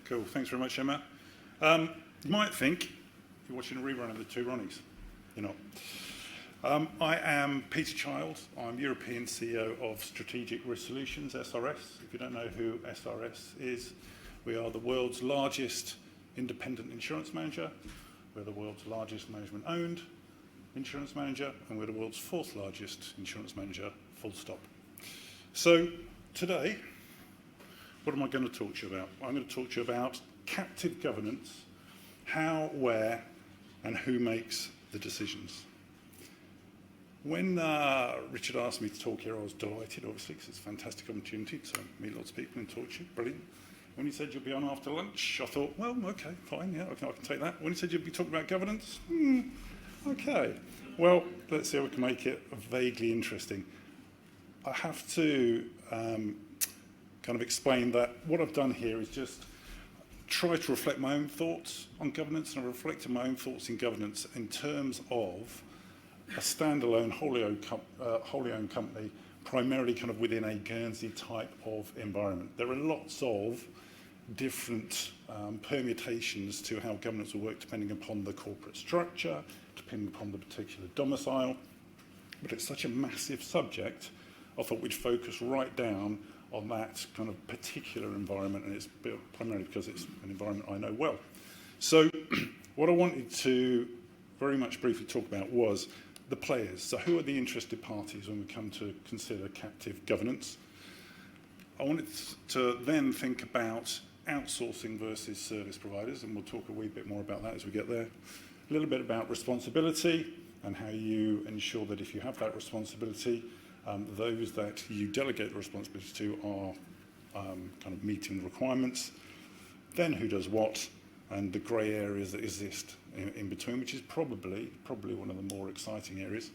Cool, thanks very much, Emma. You might think you're watching a rerun of The Two Ronnies. You're not. I am Peter Child. I'm European CEO of Strategic Risk Solutions, SRS. If you don't know who SRS is, we are the world's largest independent insurance manager. We're the world's largest management-owned insurance manager, and we're the world's fourth largest insurance manager, full stop. So today, what am I going to talk to you about? I'm going to talk to you about captive governance, how, where, and who makes the decisions. When Richard asked me to talk here, I was delighted, obviously, because it's a fantastic opportunity to meet lots of people and talk to you. Brilliant. When he said you'll be on after lunch, I thought, well, okay, fine, yeah, I can take that. When he said you'll be talking about governance, okay. Well, let's see how we can make it vaguely interesting. I have to kind of explain that what I've done here is just try to reflect my own thoughts on governance, and I've reflected my own thoughts in governance in terms of a standalone, wholly owned company, primarily kind of within a Guernsey type of environment. There are lots of different permutations to how governance will work depending upon the corporate structure, depending upon the particular domicile, but it's such a massive subject, I thought we'd focus right down on that kind of particular environment, and it's primarily because it's an environment I know well. So what I wanted to very much briefly talk about was the players. So who are the interested parties when we come to consider captive governance? I wanted to then think about outsourcing versus service providers, and we'll talk a wee bit more about that as we get there. A little bit about responsibility and how you ensure that if you have that responsibility, those that you delegate the responsibility to are kind of meeting the requirements. Then who does what, and the grey areas that exist in between, which is probably one of the more exciting areas.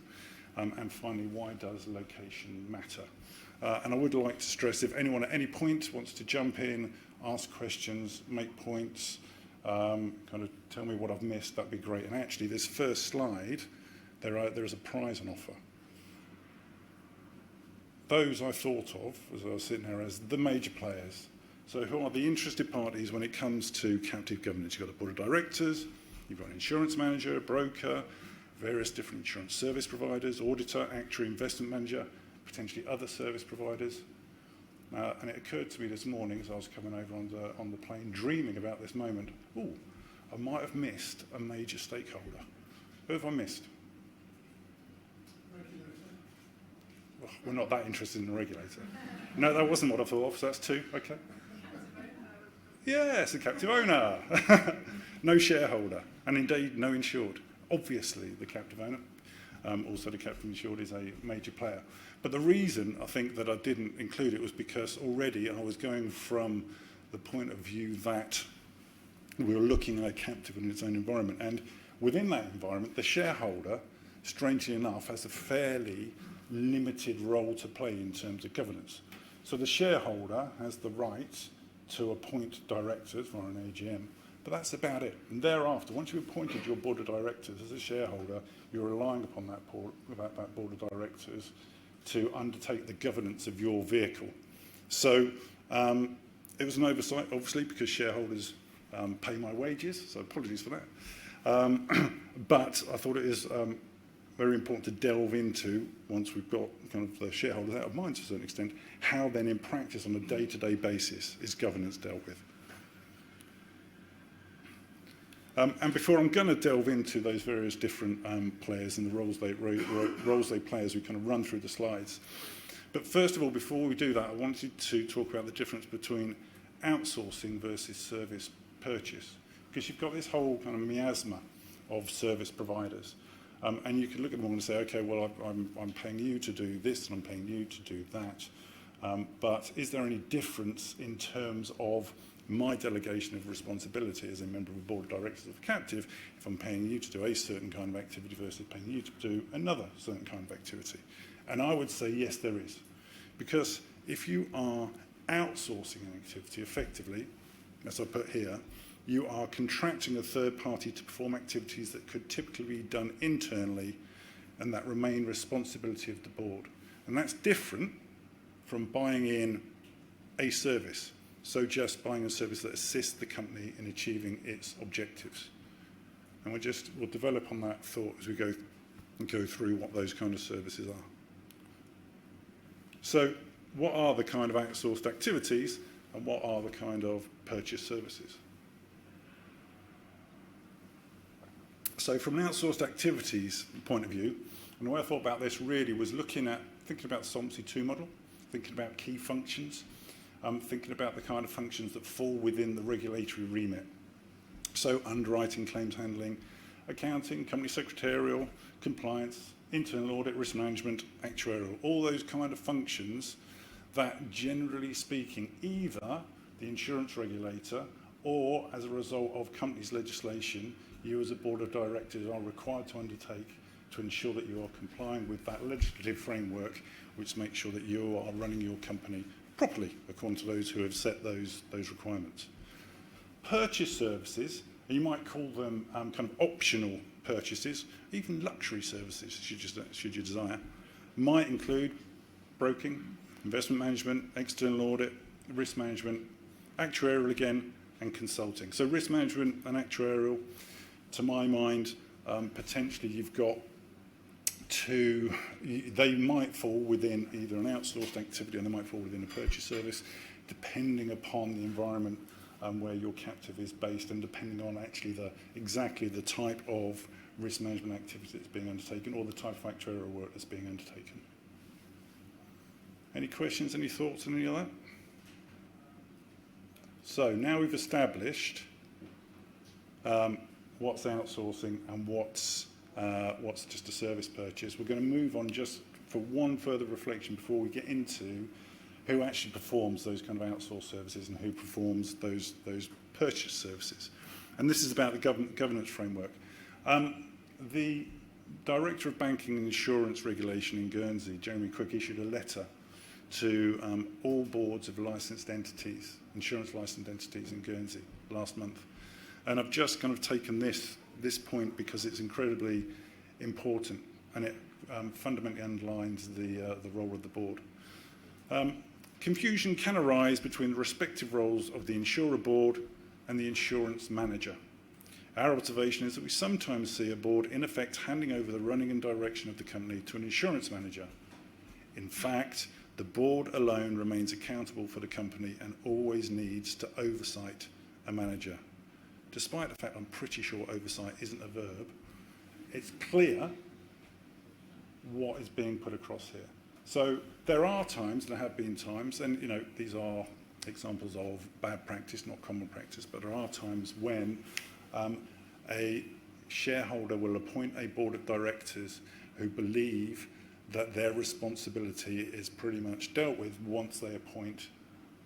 And finally, why does location matter? And I would like to stress, if anyone at any point wants to jump in, ask questions, make points, kind of tell me what I've missed, that'd be great. And actually, this first slide, there is a prize on offer. Those I thought of, as I was sitting there, as the major players. So who are the interested parties when it comes to captive governance? You've got the board of directors, you've got an insurance manager, a broker, various different insurance service providers, auditor, actuary, investment manager, potentially other service providers. And it occurred to me this morning as I was coming over on the plane, dreaming about this moment, I might have missed a major stakeholder. Who have I missed? Oh, we're not that interested in the regulator. No, that wasn't what I thought of, so that's two, okay. Yes, a captive owner. No shareholder, and indeed no insured. Obviously the captive owner. Also the captive insured is a major player. But the reason I think that I didn't include it was because already I was going from the point of view that we were looking at a captive in its own environment. And within that environment, the shareholder, strangely enough, has a fairly limited role to play in terms of governance. So the shareholder has the right to appoint directors via an AGM, but that's about it. And thereafter, once you've appointed your board of directors as a shareholder, you're relying upon that board of directors to undertake the governance of your vehicle. So it was an oversight, obviously, because shareholders pay my wages, so apologies for that. But I thought it is very important to delve into, once we've got kind of the shareholders out of mind to a certain extent, how then in practice on a day-to-day basis is governance dealt with. And before I'm going to delve into those various different players and the roles they play as we kind of run through the slides. But first of all, before we do that, I wanted to talk about the difference between outsourcing versus service purchase, because you've got this whole kind of miasma of service providers. And you can look at them and say, okay, well, I'm paying you to do this and I'm paying you to do that. But is there any difference in terms of my delegation of responsibility as a member of the board of directors of a captive if I'm paying you to do a certain kind of activity versus paying you to do another certain kind of activity? And I would say, yes, there is. Because if you are outsourcing an activity effectively, as I put here, you are contracting a third party to perform activities that could typically be done internally and that remain responsibility of the board. And that's different from buying in a service. so just buying a service that assists the company in achieving its objectives. And we'll develop on that thought as we go through what those kind of services are. So what are the kind of outsourced activities and what are the kind of purchase services? So from an outsourced activities point of view, and the way I thought about this really was thinking about the Solvency II model, thinking about key functions, thinking about the kind of functions that fall within the regulatory remit. So underwriting, claims handling, accounting, company secretarial, compliance, internal audit, risk management, actuarial, all those kind of functions that generally speaking either the insurance regulator or as a result of companies' legislation, you as a board of directors are required to undertake to ensure that you are complying with that legislative framework which makes sure that you are running your company properly according to those who have set those requirements. Purchase services, you might call them kind of optional purchases, even luxury services should you desire, might include broking, investment management, external audit, risk management, actuarial again, and consulting. So risk management and actuarial, to my mind, potentially you've got they might fall within either an outsourced activity or they might fall within a purchase service, depending upon the environment where your captive is based and depending on actually exactly the type of risk management activity that's being undertaken or the type of actuarial work that's being undertaken. Any questions, any thoughts on any of that? So now we've established what's outsourcing and what's just a service purchase. We're going to move on just for one further reflection before we get into who actually performs those kind of outsourced services and who performs those purchase services. And this is about the governance framework. The Director of Banking and Insurance Regulation in Guernsey, Jeremy Quick, issued a letter to all boards of licensed entities, insurance licensed entities in Guernsey last month. And I've just kind of taken this point because it's incredibly important and it fundamentally underlines the role of the board. Confusion can arise between the respective roles of the insurer board and the insurance manager. Our observation is that we sometimes see a board in effect handing over the running and direction of the company to an insurance manager. In fact, the board alone remains accountable for the company and always needs to oversight a manager. Despite the fact I'm pretty sure oversight isn't a verb, it's clear what is being put across here. So there are times, there have been times, and these are examples of bad practice, not common practice, but there are times when a shareholder will appoint a board of directors who believe that their responsibility is pretty much dealt with once they appoint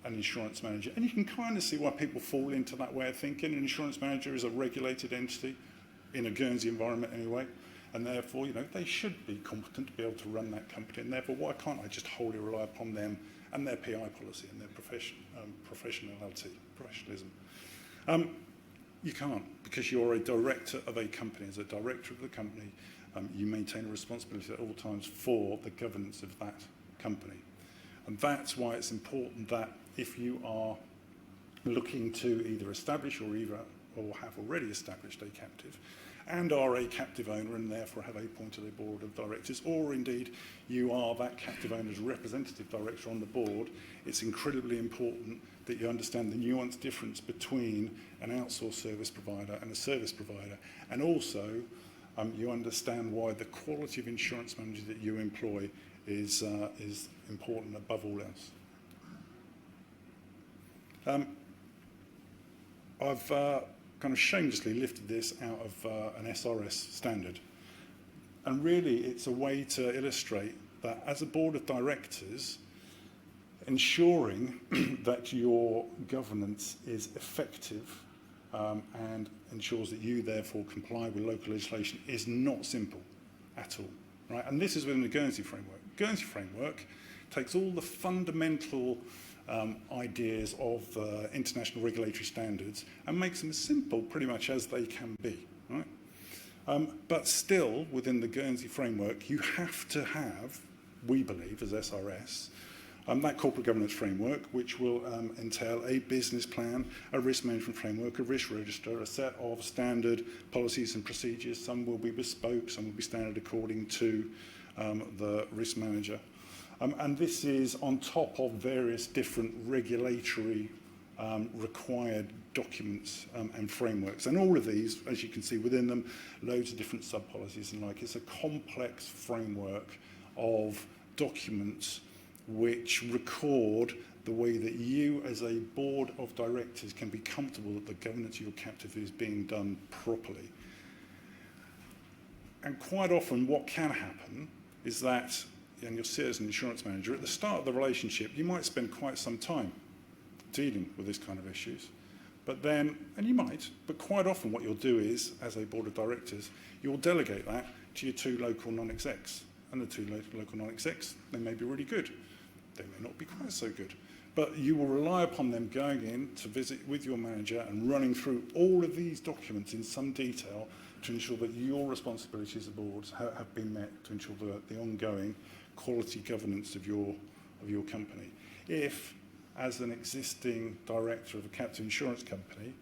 an insurance manager. And you can kind of see why people fall into that way of thinking. An insurance manager is a regulated entity in a Guernsey environment anyway, and therefore, they should be competent to be able to run that company, and therefore, why can't I just wholly rely upon them and their PI policy and their professionalism? You can't, because you're a director of a company. As a director of the company, you maintain a responsibility at all times for the governance of that company. And that's why it's important that if you are looking to either establish or have already established a captive and are a captive owner and therefore have appointed a board of directors, or indeed you are that captive owner's representative director on the board, it's incredibly important that you understand the nuanced difference between an outsourced service provider and a service provider, and also you understand why the quality of insurance manager that you employ is important above all else. I've kind of shamelessly lifted this out of an SRS standard, and really it's a way to illustrate that as a board of directors, ensuring that your governance is effective and ensures that you therefore comply with local legislation is not simple at all, right? And this is within the Guernsey framework. Guernsey framework takes all the fundamental ideas of international regulatory standards and makes them as simple pretty much as they can be, right? But still, within the Guernsey framework, you have to have, we believe as SRS, That corporate governance framework, which will entail a business plan, a risk management framework, a risk register, a set of standard policies and procedures. Some will be bespoke, some will be standard according to the risk manager. And this is on top of various different regulatory required documents and frameworks. And all of these, as you can see within them, loads of different sub-policies and like. It's a complex framework of documents which record the way that you as a board of directors can be comfortable that the governance of your captive is being done properly. And quite often what can happen is that, and you'll see as an insurance manager, at the start of the relationship, you might spend quite some time dealing with this kind of issues. But then, and you might, but quite often what you'll do is, as a board of directors, you'll delegate that to your two local non-execs. And the two local non-execs, they may be really good. They may not be quite so good. But you will rely upon them going in to visit with your manager and running through all of these documents in some detail to ensure that your responsibilities as boards have been met, to ensure the ongoing quality governance of your company. If, as an existing director of a captive insurance company,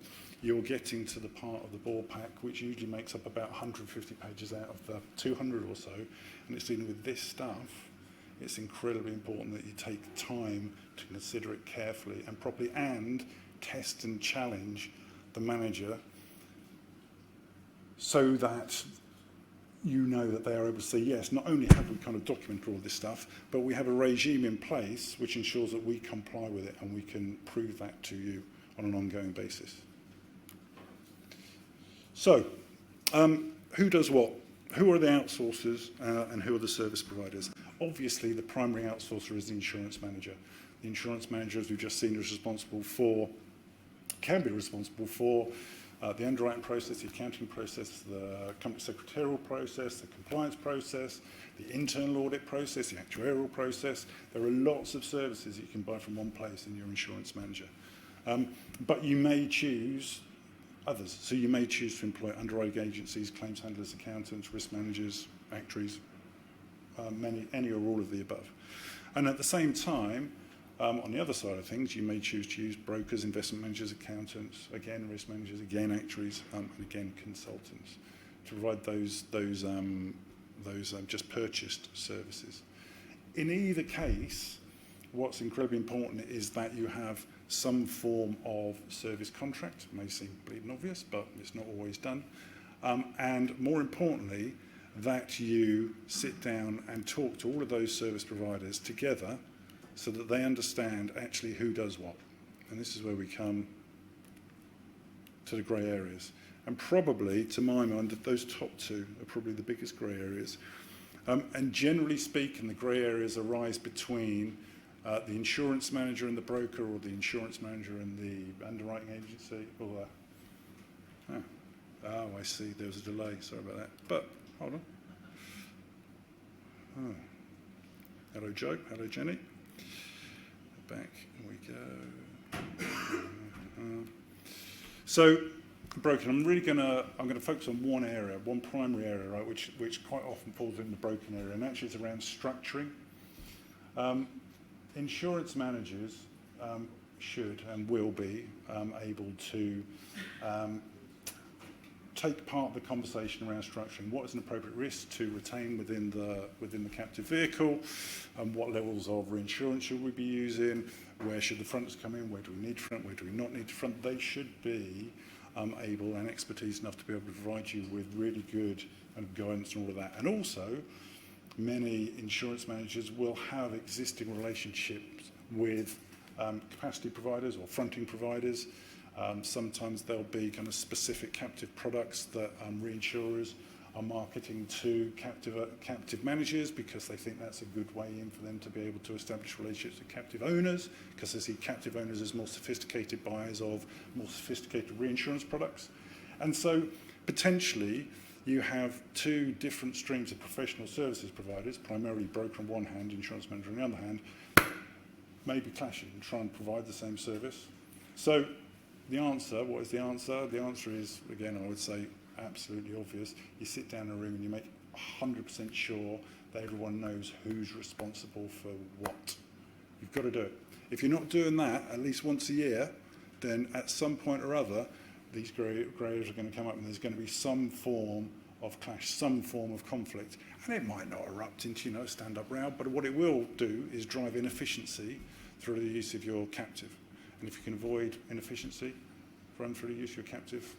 you're getting to the part of the board pack which usually makes up about 150 pages out of the 200 or so, and it's dealing with this stuff, it's incredibly important that you take time to consider it carefully and properly, and test and challenge the manager so that you know that they are able to say, yes, not only have we kind of documented all this stuff, but we have a regime in place which ensures that we comply with it and we can prove that to you on an ongoing basis. So, who does what? Who are the outsourcers and who are the service providers? Obviously, the primary outsourcer is the insurance manager. The insurance manager, as we've just seen, is responsible for, can be responsible for the underwriting process, the accounting process, the company secretarial process, the compliance process, the internal audit process, the actuarial process. There are lots of services that you can buy from one place in your insurance manager. But you may choose others. So you may choose to employ underwriting agencies, claims handlers, accountants, risk managers, actuaries, any or all of the above. And at the same time, on the other side of things, you may choose to use brokers, investment managers, accountants, again risk managers, again actuaries, and again consultants to provide those just purchased services. In either case, what's incredibly important is that you have some form of service contract. It may seem bleeding obvious, but it's not always done. And more importantly, that you sit down and talk to all of those service providers together so that they understand actually who does what. And this is where we come to the grey areas. And probably, to my mind, those top two are probably the biggest grey areas. And generally speaking, the grey areas arise between the insurance manager and the broker, or the insurance manager and the underwriting agency. Or oh, I see, there was a delay, sorry about that. But, hold on. Oh. Hello, Joe. Hello, Jenny. Back we go. So, broken. I'm going to focus on one area, one primary area, right, which quite often falls in the broken area, and actually it's around structuring. Insurance managers should and will be able to take part of the conversation around structuring. What is an appropriate risk to retain within the captive vehicle? What levels of reinsurance should we be using? Where should the fronts come in? Where do we need front? Where do we not need front? They should be able and expertise enough to be able to provide you with really good guidance and all of that. And also, many insurance managers will have existing relationships with capacity providers or fronting providers. Sometimes there'll be kind of specific captive products that reinsurers are marketing to captive managers because they think that's a good way in for them to be able to establish relationships with captive owners, because they see captive owners as more sophisticated buyers of more sophisticated reinsurance products. And so potentially you have two different streams of professional services providers, primarily broker on one hand, insurance manager on the other hand, maybe clashing and try and provide the same service. So the answer, what is the answer? The answer is, again, I would say absolutely obvious. You sit down in a room and you make 100% sure that everyone knows who's responsible for what. You've got to do it. If you're not doing that at least once a year, then at some point or other, these grey areas are going to come up and there's going to be some form of clash, some form of conflict. And it might not erupt into, a stand-up row, but what it will do is drive inefficiency through the use of your captive. And if you can avoid inefficiency, run through the use of your captive,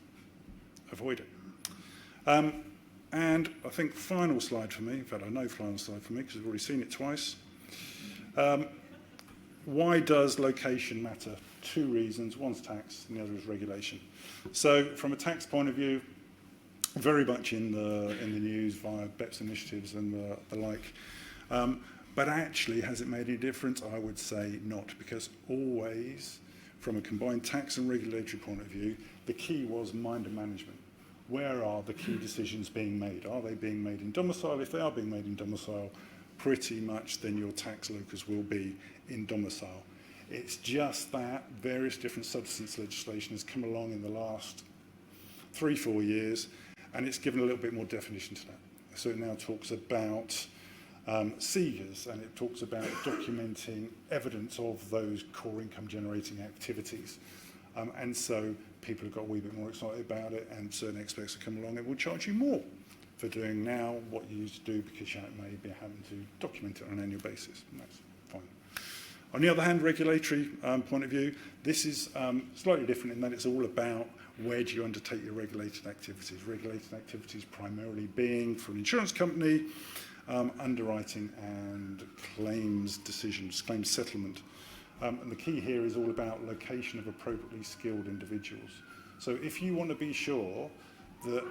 avoid it. And I think final slide for me, in fact I know final slide for me because I've already seen it twice. Why does location matter? Two reasons. One's tax and the other is regulation. So from a tax point of view, very much in the news via BEPS initiatives and the like. But actually, has it made any difference? I would say not, because always, from a combined tax and regulatory point of view, the key was mind and management. Where are the key decisions being made? Are they being made in domicile? If they are being made in domicile, pretty much then your tax locus will be in domicile. It's just that various different substance legislation has come along in the last 3-4 years, and it's given a little bit more definition to that. So it now talks about SEGAs, and it talks about documenting evidence of those core income generating activities. And so people have got a wee bit more excited about it, and certain experts have come along and will charge you more for doing now what you used to do because you may be having to document it on an annual basis. And that's fine. On the other hand, regulatory point of view, this is slightly different in that it's all about where do you undertake your regulated activities. Regulated activities primarily being for an insurance company, underwriting and claims decisions, claims settlement. And the key here is all about location of appropriately skilled individuals. So if you want to be sure that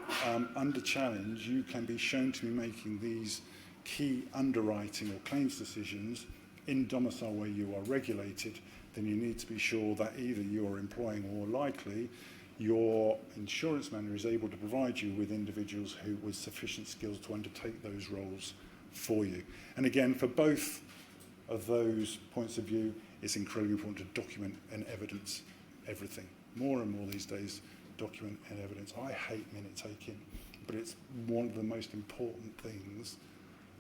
under challenge you can be shown to be making these key underwriting or claims decisions in domicile where you are regulated, then you need to be sure that either you're employing or likely your insurance manager is able to provide you with individuals who with sufficient skills to undertake those roles for you. And again, for both of those points of view, it's incredibly important to document and evidence everything. More and more these days, document and evidence. I hate minute taking, but it's one of the most important things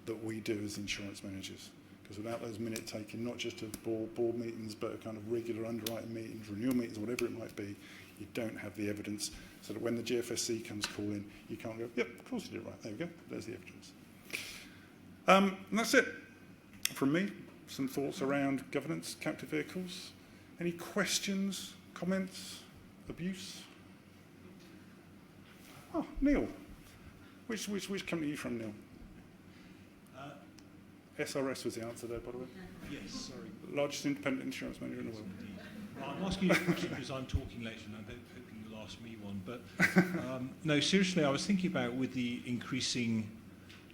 that we do as insurance managers. Because without those minute taking, not just of board meetings, but a kind of regular underwriting meetings, renewal meetings, whatever it might be, you don't have the evidence, so that when the GFSC comes calling, you can't go, yep, of course you did it right, there we go, there's the evidence. And that's it from me. Some thoughts around governance, captive vehicles. Any questions, comments, abuse? Oh, Neil. Which company are you from, Neil? SRS was the answer there, by the way. Yes, sorry. Largest independent insurance manager in the world. Well, I'm asking you a question because I'm talking later and I'm hoping you'll ask me one. But no, seriously, I was thinking about with the increasing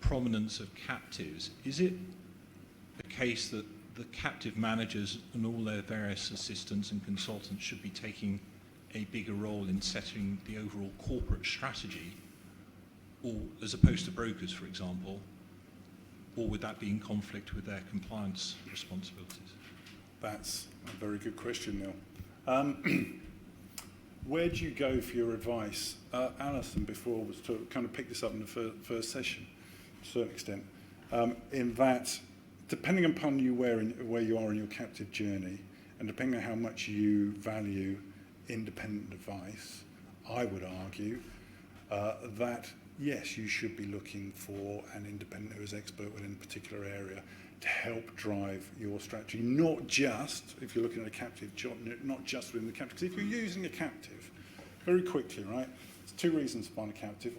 prominence of captives, is it the case that the captive managers and all their various assistants and consultants should be taking a bigger role in setting the overall corporate strategy, or as opposed to brokers, for example, or would that be in conflict with their compliance responsibilities? That's a very good question, Neil. Where do you go for your advice? Alison before was to kind of pick this up in the first session, to a certain extent, in that depending upon you where you are in your captive journey, and depending on how much you value independent advice, I would argue that yes, you should be looking for an independent who is expert within a particular area to help drive your strategy. Not just, if you're looking at a captive job, not just within the captive. Because if you're using a captive, very quickly, right, there's two reasons for buying a captive.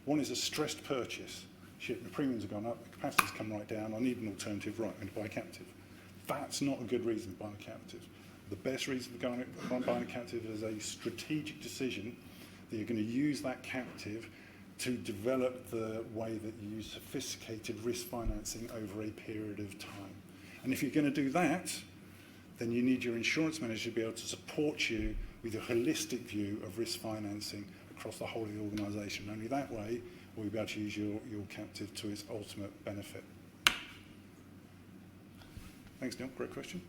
One is a stressed purchase. Shit, the premiums have gone up, the capacity's come right down, I need an alternative, right, I'm going to buy a captive. That's not a good reason for buying a captive. The best reason for buying a captive is a strategic decision that you're going to use that captive to develop the way that you use sophisticated risk financing over a period of time. And if you're going to do that, then you need your insurance manager to be able to support you with a holistic view of risk financing across the whole of the organisation. Only that way will you be able to use your captive to its ultimate benefit. Thanks, Neil. Great question.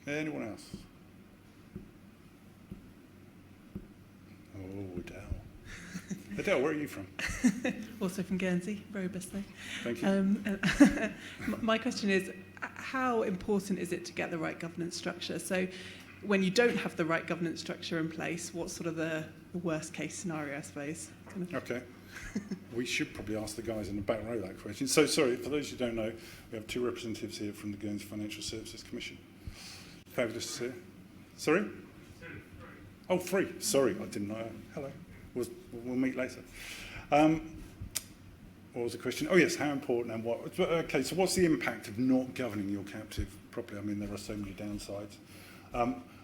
Anyone else? Oh, Adele. Adele, where are you from? Also from Guernsey, very bustling. Thank you. My question is, how important is it to get the right governance structure? So when you don't have the right governance structure in place, what's sort of the worst case scenario, I suppose? Okay. We should probably ask the guys in the back row that question. So, sorry, for those who don't know, we have 2 representatives here from the Guernsey Financial Services Commission. Fabulous to see you. Sorry? Oh, 3. Sorry, I didn't know. Hello. We'll meet later. What was the question? Oh, yes, how important and what? Okay, so what's the impact of not governing your captive properly? I mean, there are so many downsides.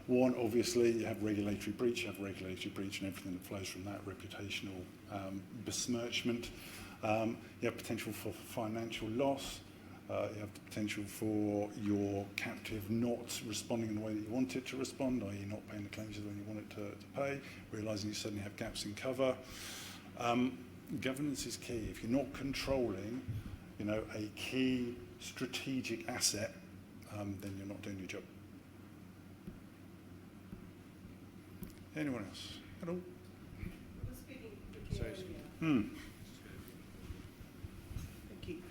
One, obviously, you have regulatory breach. You have regulatory breach and everything that flows from that, reputational besmirchment. You have potential for financial loss. You have the potential for your captive not responding in the way that you want it to respond, i.e. not paying the claims when you want it to pay, realising you suddenly have gaps in cover. Governance is key. If you're not controlling, a key strategic asset, then you're not doing your job. Anyone else? Hello? Thank you.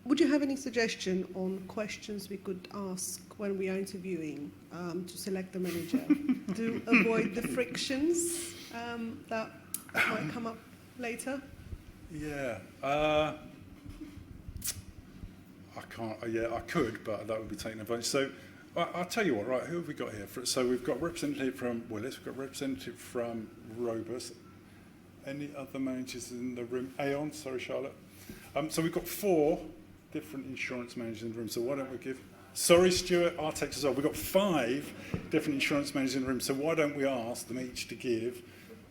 Would you have any suggestion on questions we could ask when we are interviewing to select the manager to avoid the frictions that might come up later? Yeah. I can't. Yeah, I could, but that would be taking advantage. So I'll tell you what. Right, who have we got here? So we've got a representative from Willis. We've got a representative from Robus. Any other managers in the room? Aon. Sorry, Charlotte. So we've got 4 different insurance managers in the room. So why don't we give? Sorry, Stuart. Artex as well. We've got 5 different insurance managers in the room. So why don't we ask them each to give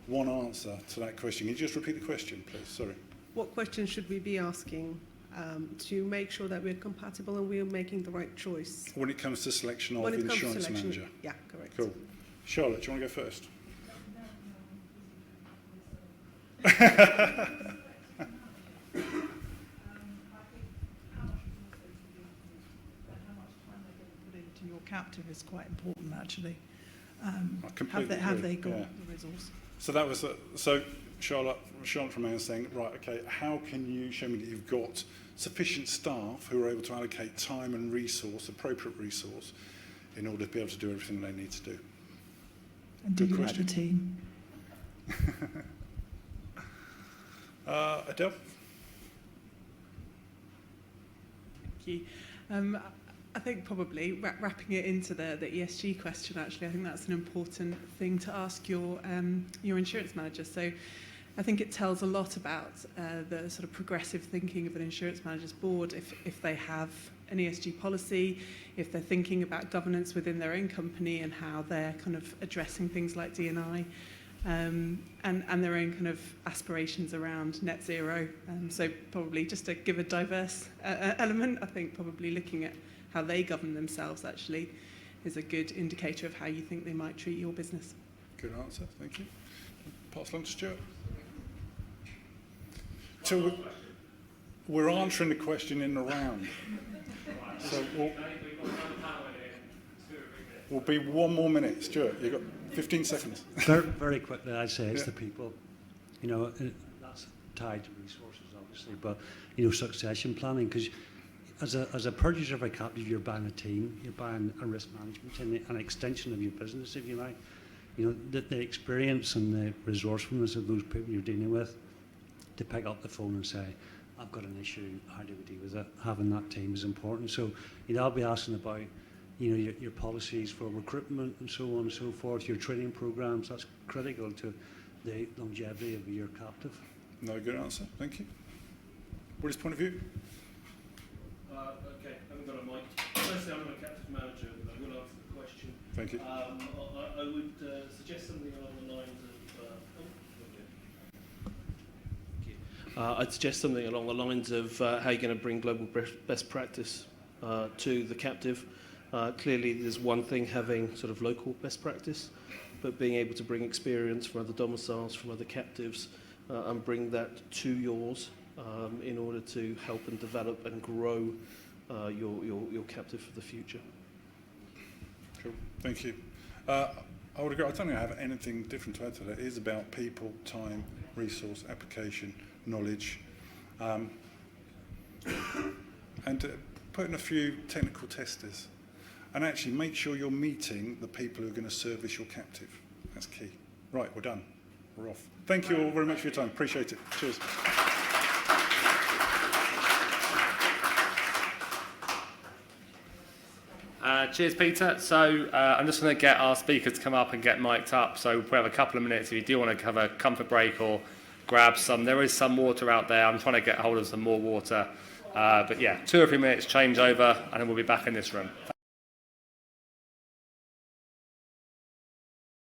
one answer to that question? Can you just repeat the question, please? Sorry. What questions should we be asking to make sure that we're compatible and we're making the right choice? When it comes to selection of When it the comes to insurance selection, manager. yeah, correct. Cool. Charlotte, do you want to go first? Into your captive is quite important, actually. I completely Have agree. they got Yeah. the resource? So that was so Charlotte from Aon saying, right, okay, how can you show me that you've got sufficient staff who are able to allocate time and resource, appropriate resource, in order to be able to do everything they need to do? And do Good you like the question. team? Adele? Thank you. I think probably wrapping it into the ESG question, actually, I think that's an important thing to ask your insurance manager. So I think it tells a lot about the sort of progressive thinking of an insurance manager's board if they have an ESG policy, if they're thinking about governance within their own company and how they're kind of addressing things like D&I. And their own kind of aspirations around net zero. So probably just to give a diverse element, I think probably looking at how they govern themselves actually is a good indicator of how you think they might treat your business. Good answer, thank you. Pass along to Stuart. So we're answering the question in the round. So we'll be 1 more minute. Stuart, you've got 15 seconds. Very quickly, I'd say it's the people. That's tied to resources, obviously, but, succession planning, because as a purchaser of a captive, you're buying a team, you're buying a risk management team, an extension of your business, if you like. The experience and the resourcefulness of those people you're dealing with to pick up the phone and say, I've got an issue, how do we deal with it? Having that team is important. So, I'll be asking about your policies for recruitment and so on and so forth, your training programs. That's critical to the longevity of your captive. No, good answer. Thank you. What is point of view? Okay, I haven't got a mic. Firstly, I'm not a captive manager, but I will answer the question. Thank you. I would suggest something along the lines of... I'd suggest something along the lines of how you're going to bring global best practice to the captive. Clearly, there's one thing having sort of local best practice, but being able to bring experience from other domiciles, from other captives, and bring that to yours in order to help and develop and grow your captive for the future. Cool. Thank you. I would agree. I don't think I have anything different to add to that. It is about people, time, resource, application, knowledge, and put in a few technical testers, and actually make sure you're meeting the people who are going to service your captive. That's key. Right, we're done. We're off. Thank you all very much for your time. Appreciate it. Cheers. Cheers, Peter. So I'm just going to get our speakers to come up and get mic'd up. So we have a couple of minutes if you do want to have a comfort break or grab some. There is some water out there. I'm trying to get hold of some more water. But yeah, 2 or 3 minutes change over, and then we'll be back in this room.